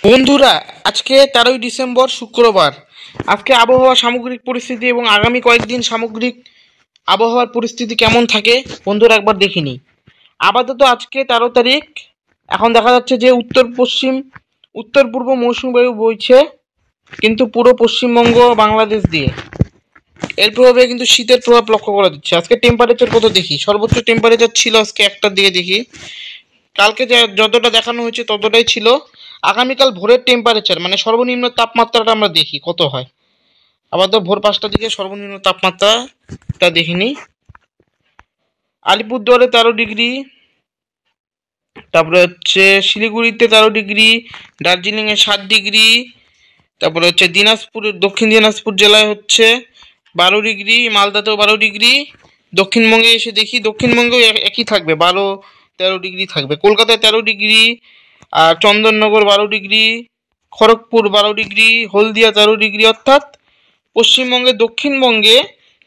বন্ধুরা, আজকে 13ই ডিসেম্বর শুক্রবার। আজকে আবহাওয়া সামগ্রিক পরিস্থিতি এবং আগামী কয়েকদিন সামগ্রিক আবহাওয়ার পরিস্থিতি কেমন থাকে বন্ধুরা একবার দেখে নিই। আপাতত আজকে 13 তারিখ। এখন দেখা যাচ্ছে যে উত্তর পূর্ব মৌসুমী বায়ু বইছে, কিন্তু পুরো পশ্চিমবঙ্গ বাংলাদেশ দিয়ে। এর প্রভাবে কিন্তু শীতের প্রভাব লক্ষ্য করা যাচ্ছে। আজকে টেম্পারেচার কত দেখি। সর্বোচ্চ টেম্পারেচার ছিল আজকে 1টার দিকে দেখি। কালকে যতটা দেখানো হয়েছে ততটাই ছিল। আগামীকাল ভোরের টেম্পারেচার মানে সর্বনিম্ন তাপমাত্রাটা আমরা দেখি কত হয়। আবার তো ভোর 5টার দিকে সর্বনিম্ন তাপমাত্রাটা দেখিনি। আলিপুরদুয়ারে 13 ডিগ্রি, তারপরে হচ্ছে শিলিগুড়িতে 13 ডিগ্রি, দার্জিলিংয়ে 7 ডিগ্রি, তারপরে হচ্ছে দক্ষিণ দিনাজপুর জেলায় হচ্ছে 12 ডিগ্রি, মালদাতেও 12 ডিগ্রি। দক্ষিণবঙ্গে এসে দেখি, দক্ষিণবঙ্গেও একই থাকবে, 12-13 ডিগ্রি থাকবে। কলকাতায় 13 ডিগ্রি, আর চন্দননগর 12 ডিগ্রি, খড়গপুর 12 ডিগ্রি, হলদিয়া 13 ডিগ্রি। অর্থাৎ দক্ষিণবঙ্গে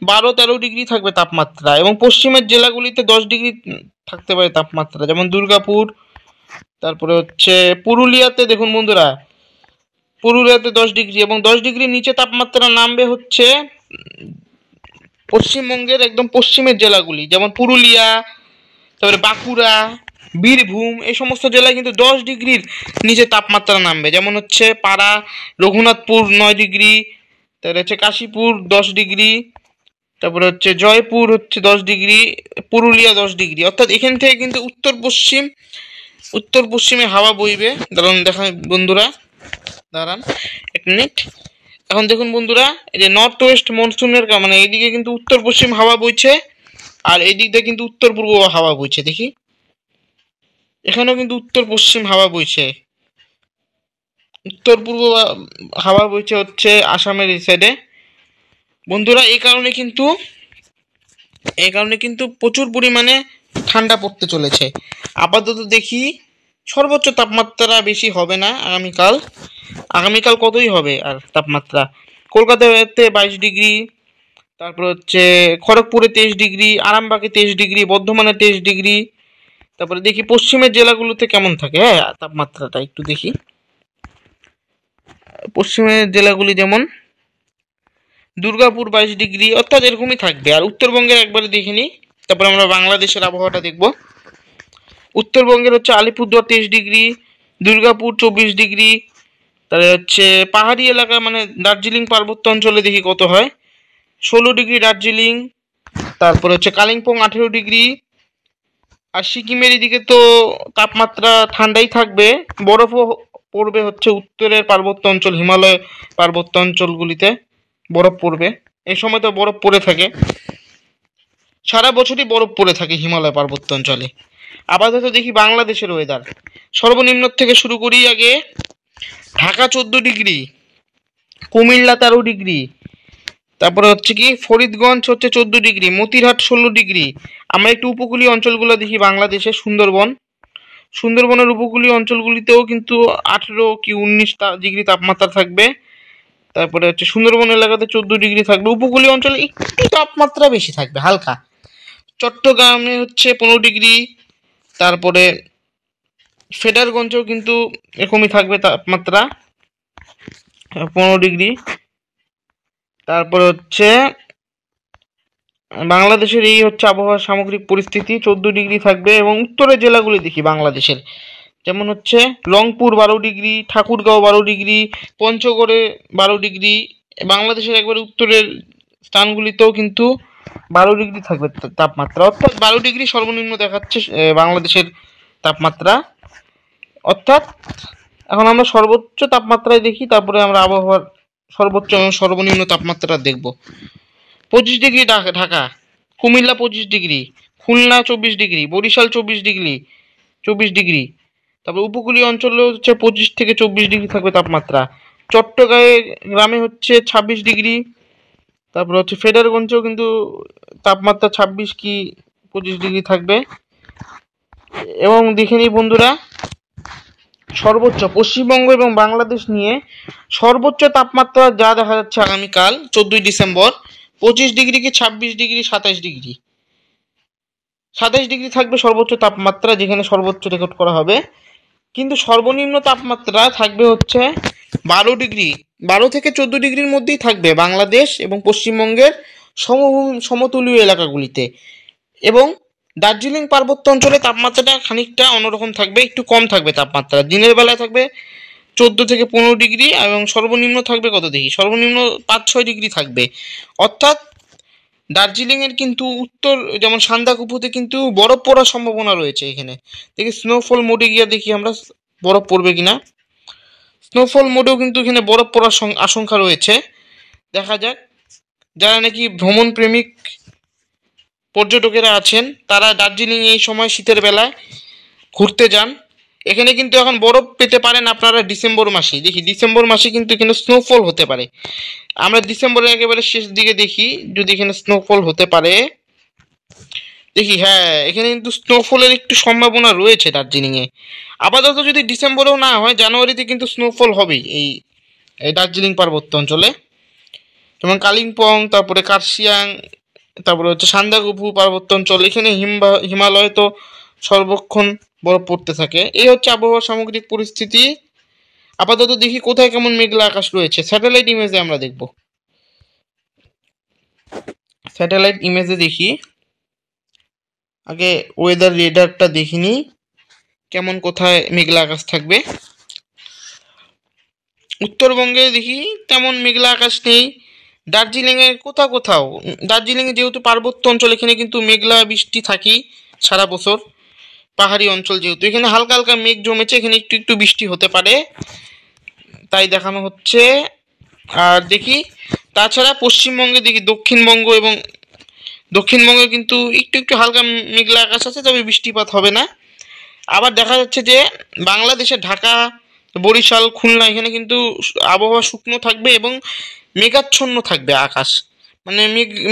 12-13 ডিগ্রি থাকবে তাপমাত্রা, এবং পশ্চিমের জেলাগুলিতে 10 ডিগ্রি থাকতে পারে তাপমাত্রা, যেমন দুর্গাপুর। তারপরে হচ্ছে পুরুলিয়াতে দেখুন বন্ধুরা, পুরুলিয়াতে 10 ডিগ্রি, এবং 10 ডিগ্রির নিচে তাপমাত্রা নামবে হচ্ছে পশ্চিমবঙ্গের একদম পশ্চিমের জেলাগুলি, যেমন পুরুলিয়া, তারপরে বাঁকুড়া, বীরভূম, এই সমস্ত জেলায় কিন্তু 10 ডিগ্রির নিচে তাপমাত্রা নামবে। যেমন হচ্ছে পাড়া, রঘুনাথপুর 9 ডিগ্রি, তারপরে হচ্ছে কাশীপুর 10 ডিগ্রি, তারপরে হচ্ছে জয়পুর হচ্ছে 10 ডিগ্রি, পুরুলিয়া 10 ডিগ্রি। অর্থাৎ এখান থেকে কিন্তু উত্তর পশ্চিমে হাওয়া বইবে। দেখা বন্ধুরা, দাঁড়ান 1 মিনিট। এখন দেখুন বন্ধুরা, এই যে নর্থ ওয়েস্ট মনসুনের মানে এইদিকে কিন্তু উত্তর পশ্চিম হাওয়া বইছে, আর এই দিক দিয়ে কিন্তু উত্তর পূর্ব হাওয়া বইছে। দেখি, এখানেও কিন্তু উত্তর পশ্চিম হাওয়া বইছে। উত্তর পূর্ব হাওয়া বইছে হচ্ছে আসামের এই সাইডে। বন্ধুরা, এই কারণে কিন্তু প্রচুর পরিমাণে ঠান্ডা পড়তে চলেছে। আপাতত দেখি সর্বোচ্চ তাপমাত্রা বেশি হবে না আগামীকাল কতই হবে আর তাপমাত্রা। কলকাতাতে 22 ডিগ্রি, তারপর হচ্ছে খড়গপুরে 23 ডিগ্রি, আরামবাগে 23 ডিগ্রি, বর্ধমানে 23 ডিগ্রি। তারপরে দেখি পশ্চিমের জেলাগুলোতে কেমন থাকে। হ্যাঁ, তাপমাত্রাটা একটু দেখি। পশ্চিমের জেলাগুলি যেমন দুর্গাপুর 22 ডিগ্রি, অর্থাৎ এরকমই থাকবে। আর উত্তরবঙ্গের একবারে দেখিনি, তারপরে আমরা বাংলাদেশের আবহাওয়াটা দেখব। উত্তরবঙ্গের হচ্ছে আলিপুরদুয়ার 23 ডিগ্রি, দুর্গাপুর 24 ডিগ্রি, তাহলে হচ্ছে পাহাড়ি এলাকা মানে দার্জিলিং পার্বত্য অঞ্চলে দেখি কত হয়। 16 ডিগ্রি দার্জিলিং, তারপরে হচ্ছে কালিম্পং 18 ডিগ্রি। আর সিকিমের এদিকে তো তাপমাত্রা ঠান্ডাই থাকবে, বরফও পড়বে হচ্ছে উত্তরের পার্বত্য অঞ্চল, হিমালয় পার্বত্য অঞ্চলগুলিতে বরফ পড়বে। এই সময় তো বরফ পড়ে থাকে, সারা বছরই বরফ পড়ে থাকে হিমালয় পার্বত্য অঞ্চলে। আপাতত দেখি বাংলাদেশের ওয়েদার। সর্বনিম্ন থেকে শুরু করি আগে। ঢাকা 14 ডিগ্রি, কুমিল্লা 13 ডিগ্রি, তারপরে হচ্ছে কি ফরিদগঞ্জ হচ্ছে 14 ডিগ্রি, মতিরহাট 16 ডিগ্রি। আমরা একটু উপকূলীয় অঞ্চলগুলো দেখি বাংলাদেশে। সুন্দরবনের উপকূলীয় অঞ্চলগুলিতেও কিন্তু 18 কি 19 ডিগ্রি তাপমাত্রা থাকবে। তারপরে হচ্ছে সুন্দরবন এলাকাতে 14 ডিগ্রি থাকবে। উপকূলীয় অঞ্চলে একটু তাপমাত্রা বেশি থাকবে, হালকা। চট্টগ্রামে হচ্ছে 15 ডিগ্রি, তারপরে ফেডারগঞ্জেও কিন্তু এরকমই থাকবে তাপমাত্রা, 15 ডিগ্রি। তারপরে হচ্ছে বাংলাদেশের এই হচ্ছে আবহাওয়ার সামগ্রিক পরিস্থিতি, 14 ডিগ্রি থাকবে। এবং উত্তরের জেলাগুলি দেখি বাংলাদেশের, যেমন হচ্ছে রংপুর 12 ডিগ্রি, ঠাকুরগাঁও 12 ডিগ্রি, পঞ্চগড়ে 12 ডিগ্রি। বাংলাদেশের একবারে উত্তরের স্থানগুলিতেও কিন্তু 12 ডিগ্রি থাকবে তাপমাত্রা, অর্থাৎ 12 ডিগ্রি সর্বনিম্ন দেখাচ্ছে বাংলাদেশের তাপমাত্রা। অর্থাৎ এখন আমরা সর্বোচ্চ তাপমাত্রায় দেখি, তারপরে আমরা আবহাওয়ার সর্বোচ্চ এবং সর্বনিম্ন তাপমাত্রা দেখব। 25 degree Dhaka, Comilla 25 degree, Khulna 24 degree, Barishal 24 degree. তারপর উপকূলীয় অঞ্চলে হচ্ছে 25 থেকে 24 ডিগ্রি থাকবে তাপমাত্রা। চট্টগ্রামে হচ্ছে 26 ডিগ্রি, তারপর হচ্ছে ফেডারগঞ্জেও কিন্তু তাপমাত্রা 26 কি 25 ডিগ্রি থাকবে। এবং দেখে নিই বন্ধুরা, সর্বোচ্চ পশ্চিমবঙ্গ এবং বাংলাদেশ নিয়ে সর্বোচ্চ তাপমাত্রা যা দেখা যাচ্ছে আগামীকাল 14ই ডিসেম্বর, 25 ডিগ্রি কি 26 ডিগ্রি, 27 ডিগ্রি। 27 ডিগ্রি থাকবে সর্বোচ্চ তাপমাত্রা, যেখানে সর্বোচ্চ রেকর্ড করা হবে। কিন্তু সর্বনিম্ন তাপমাত্রা থাকবে হচ্ছে 12 ডিগ্রি, 12 থেকে 14 ডিগ্রির মধ্যেই থাকবে বাংলাদেশ এবং পশ্চিমবঙ্গের সমতলীয় এলাকাগুলিতে। এবং দার্জিলিং পার্বত্য অঞ্চলে তাপমাত্রাটা খানিকটা অন্যরকম থাকবে, একটু কম থাকবে তাপমাত্রা। দিনের বেলায় থাকবে 14 থেকে 15 ডিগ্রি এবং সর্বনিম্ন থাকবে কত দেখি, সর্বনিম্ন 5-6 ডিগ্রি থাকবে। অর্থাৎ দার্জিলিংয়ের কিন্তু উত্তর যেমন সান্দাকফুতে কিন্তু বরফ পড়ার সম্ভাবনা রয়েছে। এখানে দেখি স্নোফল মোডে গিয়ে দেখি আমরা বরফ পড়বে কিনা। স্নোফল মোডেও কিন্তু এখানে বরফ পড়ার আশঙ্কা রয়েছে। দেখা যাক, যারা নাকি ভ্রমণ প্রেমিক পর্যটকেরা আছেন তারা দার্জিলিং এই সময় শীতের বেলায় ঘুরতে যান। এখানে কিন্তু এখন বরফ পেতে পারেন আপনারা ডিসেম্বর মাসে। দেখি ডিসেম্বর মাসে কিন্তু এখানে স্নোফল হতে পারে। আমরা ডিসেম্বরের একেবারে শেষ দিকে দেখি যদি এখানে স্নোফল হতে পারে। দেখি, হ্যাঁ, এখানে কিন্তু স্নোফলের একটু সম্ভাবনা রয়েছে দার্জিলিংয়ে। আপাতত যদি ডিসেম্বরেও না হয়, জানুয়ারিতে কিন্তু স্নোফল হবেই এই দার্জিলিং পার্বত্য অঞ্চলে। যেমন কালিম্পং, তারপরে কার্শিয়াং, তারপরে হচ্ছে সান্দাকফু পার্বত্য অঞ্চল, এখানে হিমালয় তো সর্বক্ষণ বরফ পড়তে থাকে। এই হচ্ছে আবহাওয়ার সামগ্রিক পরিস্থিতি। আপাতত দেখি কোথায় কেমন মেঘলা আকাশ রয়েছে। স্যাটেলাইট ইমেজে আমরা দেখব। স্যাটেলাইট ইমেজে দেখি, আগে ওয়েদার রেডারটা দেখিনি কেমন কোথায় মেঘলা আকাশ থাকবে। উত্তরবঙ্গে দেখি তেমন মেঘলা আকাশ নেই। দার্জিলিংয়ে কোথাও দার্জিলিংয়ে যেহেতু পার্বত্য অঞ্চল, এখানে কিন্তু মেঘলা বৃষ্টি থাকেই সারা বছর। পাহাড়ি অঞ্চল যেহেতু, এখানে হালকা হালকা মেঘ জমেছে, এখানে একটু একটু বৃষ্টি হতে পারে তাই দেখানো হচ্ছে। আর দেখি তাছাড়া পশ্চিমবঙ্গে দেখি দক্ষিণবঙ্গে কিন্তু একটু একটু হালকা মেঘলা আকাশ আছে, তবে বৃষ্টিপাত হবে না। আবার দেখা যাচ্ছে যে বাংলাদেশের ঢাকা, বরিশাল, খুলনা এখানে কিন্তু আবহাওয়া শুকনো থাকবে এবং মেঘাচ্ছন্ন থাকবে আকাশ, মানে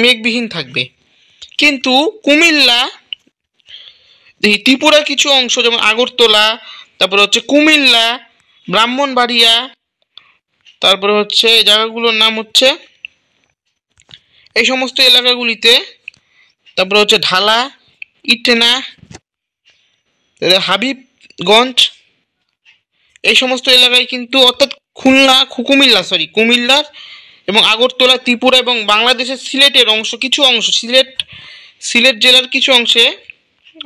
মেঘবিহীন থাকবে। কিন্তু কুমিল্লা, দেখি ত্রিপুরার কিছু অংশ যেমন আগরতলা, তারপরে হচ্ছে কুমিল্লা, ব্রাহ্মণবাড়িয়া, তারপরে হচ্ছে এই জায়গাগুলোর নাম হচ্ছে এই সমস্ত এলাকাগুলিতে, তারপরে হচ্ছে ঢালা, ইটেনা, হাবিবগঞ্জ, এই সমস্ত এলাকায় কিন্তু, অর্থাৎ কুমিল্লার এবং আগরতলা, ত্রিপুরা এবং বাংলাদেশের সিলেটের কিছু অংশ সিলেট জেলার কিছু অংশে,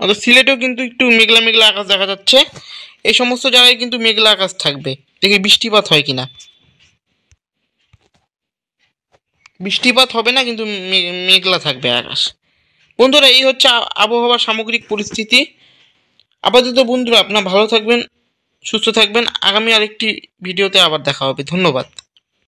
অর্থাৎ সিলেটেও কিন্তু একটু মেঘলা মেঘলা আকাশ দেখা যাচ্ছে। এই সমস্ত জায়গায় কিন্তু মেঘলা আকাশ থাকবে। দেখি বৃষ্টিপাত হয় কিনা। বৃষ্টিপাত হবে না, কিন্তু মেঘলা থাকবে আকাশ। বন্ধুরা, এই হচ্ছে আবহাওয়ার সামগ্রিক পরিস্থিতি। আপাতত বন্ধুরা আপনারা ভালো থাকবেন, সুস্থ থাকবেন। আগামী আরেকটি ভিডিওতে আবার দেখা হবে। ধন্যবাদ।